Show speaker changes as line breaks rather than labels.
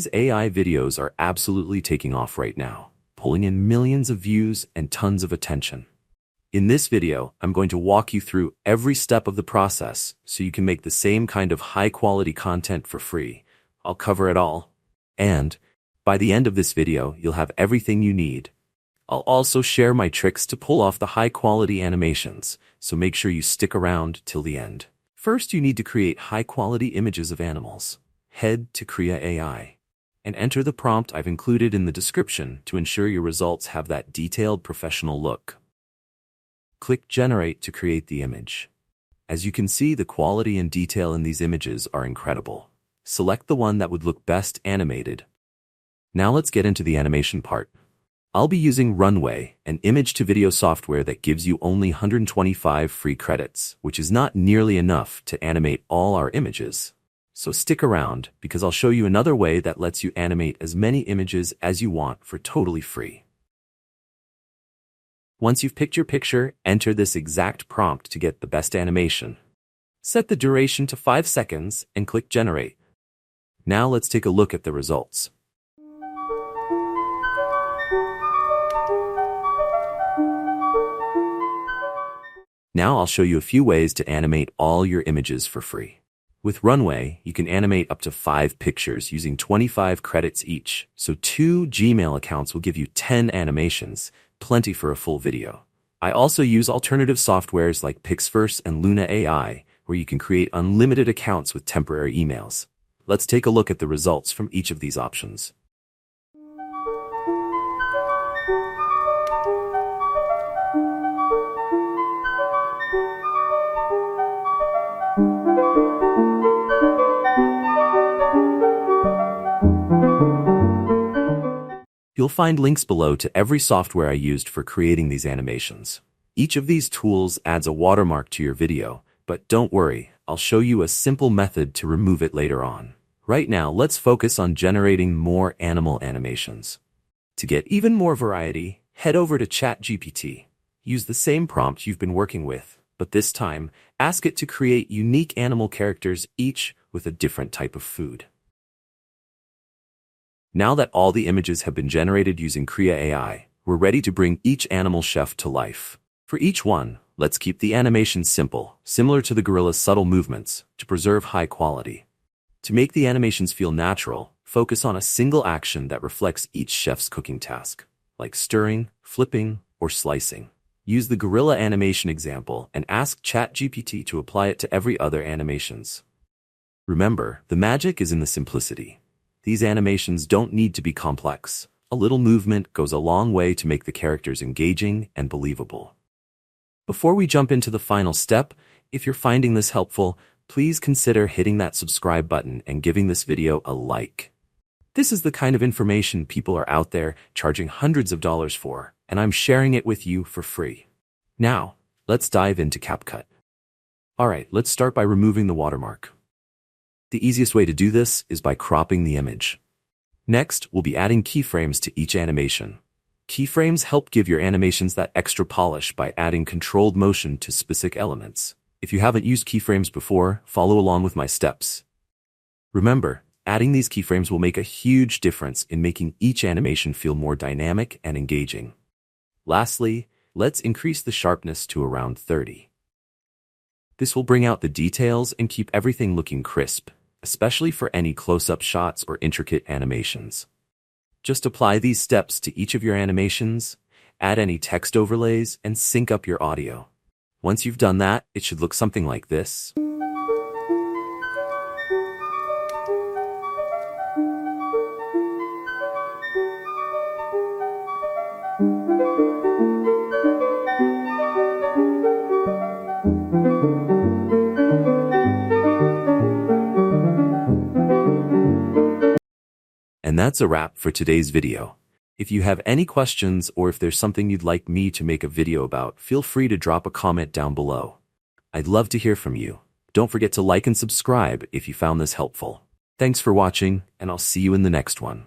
These AI videos are absolutely taking off right now, pulling in millions of views and tons of attention. In this video, I'm going to walk you through every step of the process so you can make the same kind of high-quality content for free. I'll cover it all. And by the end of this video, you'll have everything you need. I'll also share my tricks to pull off the high-quality animations, so make sure you stick around till the end. First, you need to create high-quality images of animals. Head to krea.ai and enter the prompt I've included in the description to ensure your results have that detailed professional look. Click Generate to create the image. As you can see, the quality and detail in these images are incredible. Select the one that would look best animated. Now let's get into the animation part. I'll be using Runway, an image-to-video software that gives you only 125 free credits, which is not nearly enough to animate all our images. So stick around, because I'll show you another way that lets you animate as many images as you want for totally free. Once you've picked your picture, enter this exact prompt to get the best animation. Set the duration to 5 seconds and click Generate. Now let's take a look at the results. Now I'll show you a few ways to animate all your images for free. With Runway, you can animate up to 5 pictures using 25 credits each, so 2 Gmail accounts will give you 10 animations, plenty for a full video. I also use alternative softwares like Pixverse and lunaai, where you can create unlimited accounts with temporary emails. Let's take a look at the results from each of these options. You'll find links below to every software I used for creating these animations. Each of these tools adds a watermark to your video, but don't worry, I'll show you a simple method to remove it later on. Right now, let's focus on generating more animal animations. To get even more variety, head over to ChatGPT. Use the same prompt you've been working with, but this time, ask it to create unique animal characters, each with a different type of food. Now that all the images have been generated using krea.ai, we're ready to bring each animal chef to life. For each one, let's keep the animation simple, similar to the gorilla's subtle movements, to preserve high quality. To make the animations feel natural, focus on a single action that reflects each chef's cooking task, like stirring, flipping, or slicing. Use the gorilla animation example and ask ChatGPT to apply it to every other animations. Remember, the magic is in the simplicity. These animations don't need to be complex. A little movement goes a long way to make the characters engaging and believable. Before we jump into the final step, if you're finding this helpful, please consider hitting that subscribe button and giving this video a like. This is the kind of information people are out there charging hundreds of dollars for, and I'm sharing it with you for free. Now, let's dive into CapCut. Alright, let's start by removing the watermark. The easiest way to do this is by cropping the image. Next, we'll be adding keyframes to each animation. Keyframes help give your animations that extra polish by adding controlled motion to specific elements. If you haven't used keyframes before, follow along with my steps. Remember, adding these keyframes will make a huge difference in making each animation feel more dynamic and engaging. Lastly, let's increase the sharpness to around 30. This will bring out the details and keep everything looking crisp, especially for any close-up shots or intricate animations. Just apply these steps to each of your animations, add any text overlays, and sync up your audio. Once you've done that, it should look something like this. And that's a wrap for today's video. If you have any questions or if there's something you'd like me to make a video about, feel free to drop a comment down below. I'd love to hear from you. Don't forget to like and subscribe if you found this helpful. Thanks for watching, and I'll see you in the next one.